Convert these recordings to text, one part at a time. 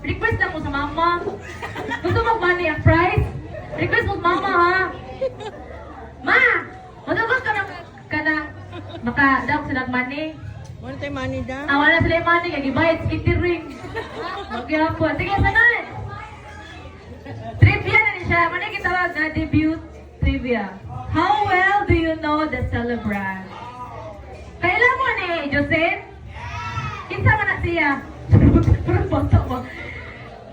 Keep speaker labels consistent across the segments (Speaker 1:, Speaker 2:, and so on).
Speaker 1: Request lang mo sa mama. Gusto mo money ang price? Request mo sa mama ha. Ma! Matubag ka ng maka-daw silang money.
Speaker 2: Wala tayo money da?
Speaker 1: Wala sila yung money. Kaya gibayad sa kitty ring. Magyapon. Sige, sanay! Trivia na niya siya. Muna kitawag na debut trivia. How well do you know the celebrant? Kailan mo ni Jocelyn? Kinsa man na siya?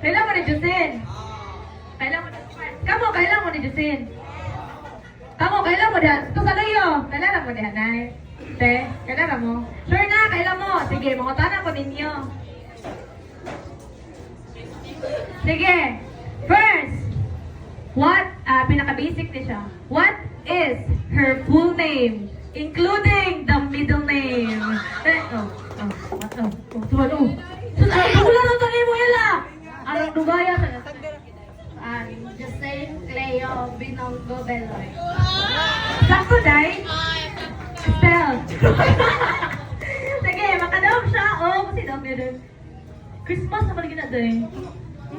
Speaker 1: Kailan mo ni Jocelyn? Kailan mo ni Kamo, kailan mo ni Jocelyn? Kamo, kailan mo diyan? Ito sa layo. Kailan mo diyan, Nay? Te, kailan mo? Sure na, kailan mo? Sige, mga tanong ko ninyo. Sige. First, what, pinaka-basic na siya. What is her full name? Including the middle name. Wala lang tanong mo yala. Anong dugaya ka?
Speaker 3: Jocelyn Cleo Binongo Beloy.
Speaker 1: Sakto, Day? Spell. Sige, makadaog siya. Kasi daw meron. Christmas na maligin na din.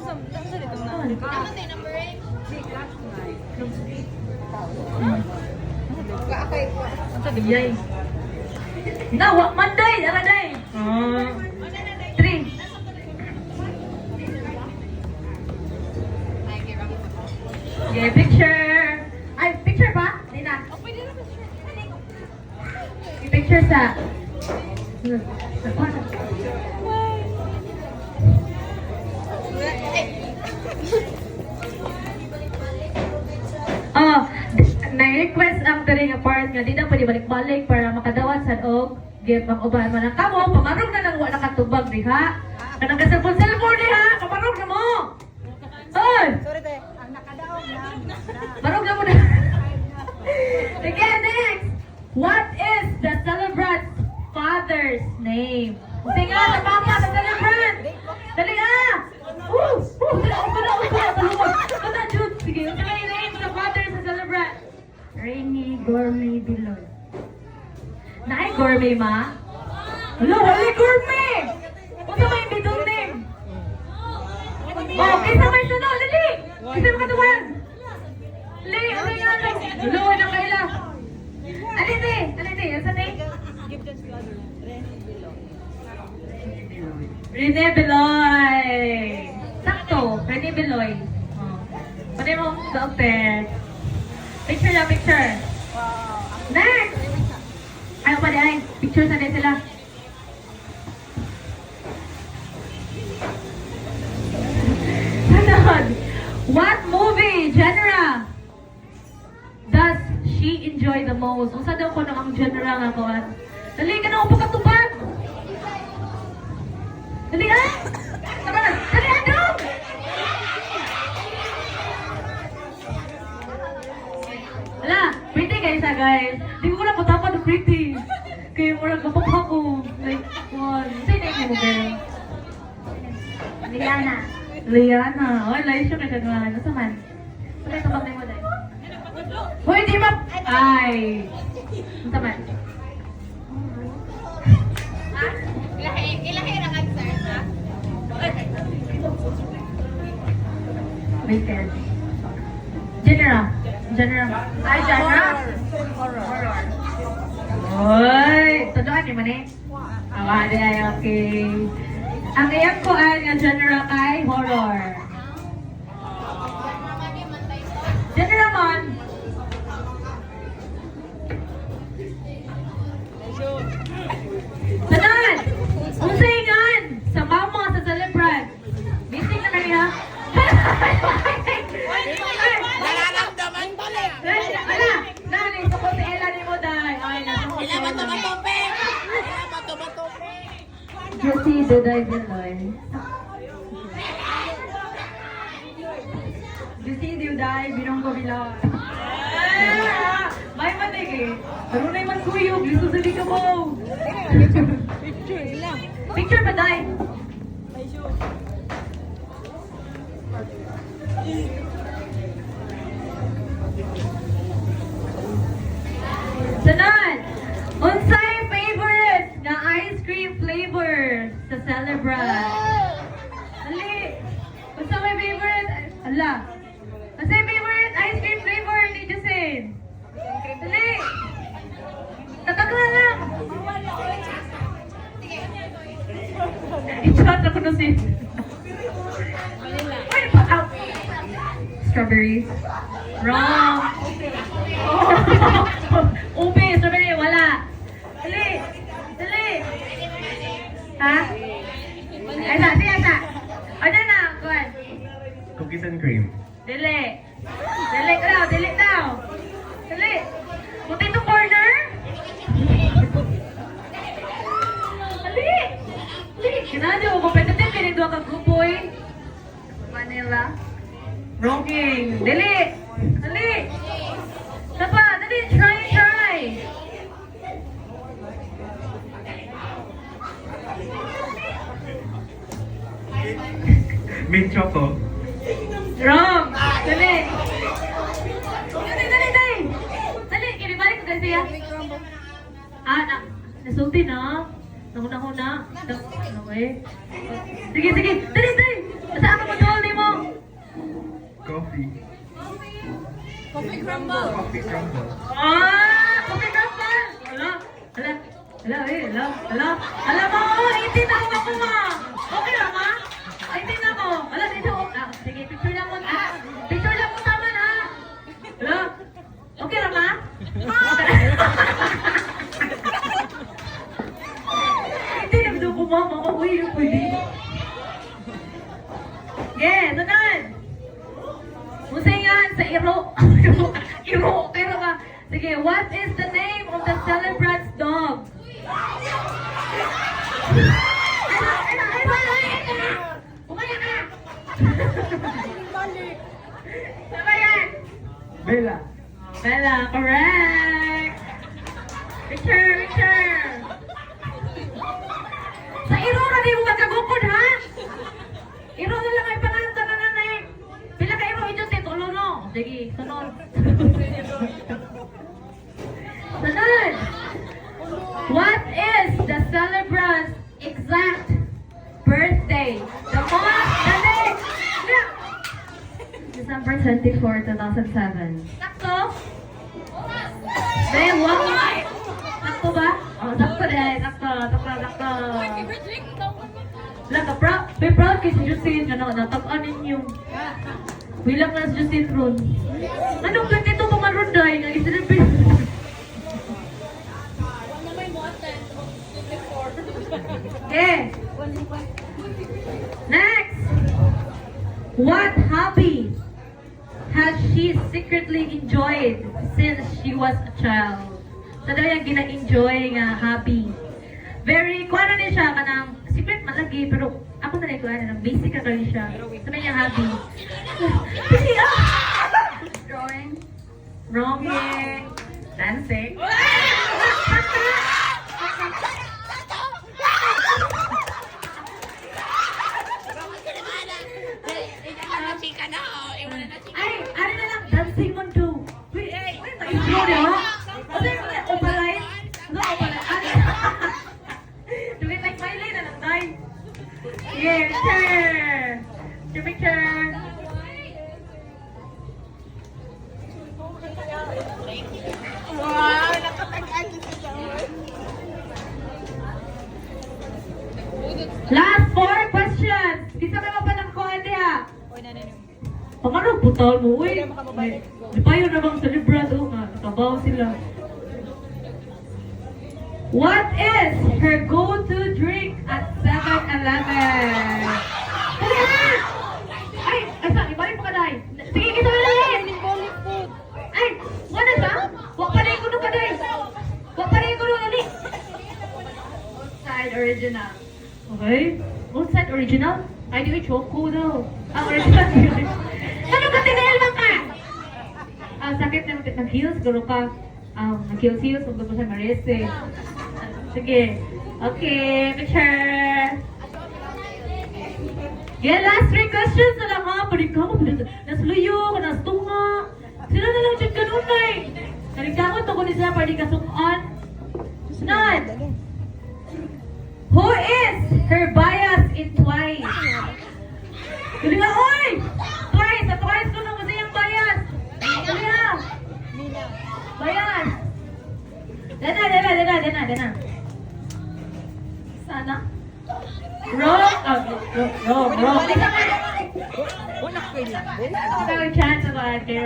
Speaker 2: Saan dito na?
Speaker 3: Ano tayo number 8? Kaakay ko.
Speaker 1: Yay. Nawa, Monday! Ara, Day! 3. Okay, picture. Ay, picture pa? Hindi na. Picture sa... na-request ang taring part nga di na pwede balik-balik para makadawat sa og give ang uban man ang kamo pamarog na nang wala katubag diha kanang kasalpon diha pamarog na mo. Oy!
Speaker 2: Sorry te, ang nakadaog na.
Speaker 1: Marog na mo na. Sige, next. What is the celebrant's father's name? Sige nga, sa mama, sa celebrant. Dali ah! Bata, Jude. Sige, ano yung name sa father sa celebrant?
Speaker 3: Rainy Gourmet Beloy.
Speaker 1: Naay gourmet, ma? Hello, wala gourmet! Kung sa may middle name? Oh, kaysa may sunod, dali! Kaysa makatuwan! Dali, ano yan? Hello, ano kaila? Alite, yung sa name? Rene Beloy! Sakto, Rene Beloy. Oh. Pwede mo, doctor. Picture na, picture. Next! Ayaw pa ay, picture sa din sila. Sunod! What movie genre does she enjoy the most? Kung saan daw ko ang genre nga ko? Dali ka na ako pagkatupad! Dali ah! Tama na! Dali ah! Wala! Pretty kayo siya guys! Di ko na patapad ng pretty! Kaya mo lang kapapha ko! Like, one! Sino yung mo girl?
Speaker 3: Liana.
Speaker 1: Liana! Oy, layo siya kaya nga! Nasa man? Wala ito bang mo dahil? Hoy, di ma... Ay! Nasa man?
Speaker 3: Ilahi ra kag sir, ha?
Speaker 1: Wait there. Genre. Ay, genre.
Speaker 2: Horror.
Speaker 1: Oy! Tuduan ni man eh. Awari ay okay. Ang iyak ko ay nga genre kay horror. Genre man. Tanan! Unsay ngan sa mama sa celebrant. Meeting na kami ha.
Speaker 2: Nararamdaman ko na.
Speaker 1: Ala, nani sa ko si Ella ni mo dai. Ay na.
Speaker 2: Ila matumatupin.
Speaker 1: Guilty do die Beloy. Guilty do die Binongo Beloy. May manig eh. Pero na man kuyog, liso sa di ka mo.
Speaker 2: Picture ilang.
Speaker 1: Picture pa dai. Sunod! Unsay favorite na ice cream flavor sa Celebrant? Ali! Ala. Kasi favorite ice cream flavor ni Justin. Dali. Tatagla lang. I-chat ako na si... Ay, pa out. Strawberry. Wrong. Ube, strawberry, wala. Dali. Dali. Ha? Asa, di asa. Ano na, kuwan.
Speaker 4: Cookies and cream.
Speaker 1: Dili. Dili daw, dili daw. Dili. Potato corner? Dali. Dali. Kinadyo, competitive kinidwa ka grupo eh. Manila. Wronging. Dili. Dali. Sapa, dali. Try, try.
Speaker 4: Mint choco.
Speaker 1: Wrong. Dali. Dali, dali, dali. Dali, kinibalik ko kasi yan. Nasulti na. Nahuna-huna. Okay. Sige, sige. Dali, dali. Saan ka mag-hold mo?
Speaker 4: Coffee.
Speaker 2: Coffee crumble.
Speaker 4: Coffee crumble.
Speaker 1: Coffee crumble. Hala. Hala. Hala, eh. Hala. Hala. Hala mo. Itin ako ako ma. Okay lang ma? Itin ako. Hala, dito. Sige, picture lang mo. Picture lang mo tama na. Hala. Okay lang ma? Itin ang dugo mo. Mamawi yung pwede. Yeah, sunod. Musingan sa iro. Iro, pero ka. Sige, what is the name of the celebrant's dog? Bumalik na! Sama yan!
Speaker 4: Bella.
Speaker 1: Bella, correct! Picture, picture! Sa iro na di mo magkagukod, ha? Iro na lang ay pananta na nanay. Pila ka iro ito si Tolo, no? Sige, sunod. Sunod! What is the celebrant's exact birthday? The month, the day! Yeah. December 24, 2007. Sakto? Then, what? Sakto ba? Oh, sakto din. Sakto, sakto, sakto. Lang, be proud kay si Justin, ano, natag-an ninyo. Bilang na si Justin Ron. Anong ganito pumarunday? Nag-celebrate. Okay. Next. What hobby has she secretly enjoyed since she was a child? Sa daw yung gina-enjoy nga hobby. Very, kung ano din siya, kanang secret malagi, pero ako na rin kung ano, basic na rin siya. Sabi niya hobby. Sige,
Speaker 3: Drawing.
Speaker 1: Wrong eh. Dancing. Ay, ano na lang, dancing mo to. Wait, intro niya, ha? Ano yung opaline? Ano, opaline? Tugit like Miley na lang, tayo. Yeah, picture. Picture.
Speaker 2: Wow, nakatag-agi siya.
Speaker 1: Last 4 questions. Kita ka pa ng kuhan niya. Paano putal mo, uy? Di pa yun na bang celebrant? Oo nga, nakabaw sila. What is her go-to drink at 7-Eleven? Dali na! Ay, asa, ibalik mo ka dahil. Sige, kita na lang! Ay, wala ba? Wak pa rin ko nung kaday. Wak pa rin ko nung ali. Outside original. Okay. Outside original? Ay, di ko choco daw. Ang original. Ano ka tinahil ba ka? Sakit ng heels, garo ka. Nag-heels, huwag mo siya marese. Sige. Okay, picture. Yeah, last 3 questions na lang ha. Paling ka mo, nasluyo, nastunga. Sila na lang dyan ganun na eh. Naligtangon to ko ni sila, paling kasukaan. Sunod. Who is her bias in Twice? Galing nga, oy! Twice, at na? Rose! Rose.
Speaker 2: Wala ko yun lang.
Speaker 1: Isang chance ako ate.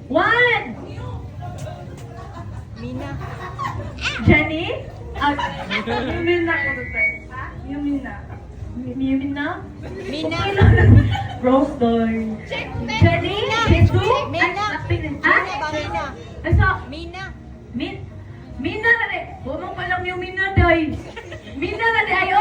Speaker 1: One!
Speaker 2: Mina.
Speaker 1: Jenny? Yumin na ako dito. Ha? Yumin na. Yumin na?
Speaker 2: Mina.
Speaker 1: Rose doy. Jenny? Jesu?
Speaker 2: Mina.
Speaker 1: Ah?
Speaker 2: Mina.
Speaker 1: Asa?
Speaker 2: Mina.
Speaker 1: Mina na rin. Bumang palang yung Mina doy. Mina na rin ayo.